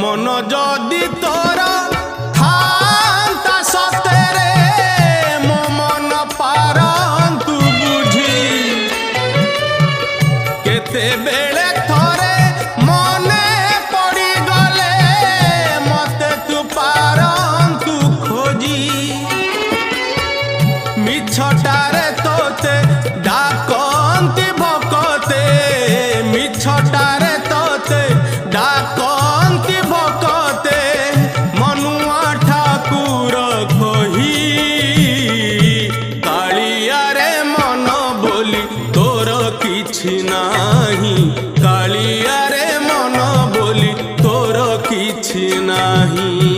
मन जदि तोर थांता सतेरे मो मन पारंतु बुझी केते बेले थरे मने पड़ी गले मते तू पारंतु खोजी मिछटारे तोते डाकंती भकते मिछटारे तोते डाकंती भकते मनुआ ठाकुर कही कालिया रे मन बोली तोर किछि नाही कालिया रे मन बोली तोर किछि नाही।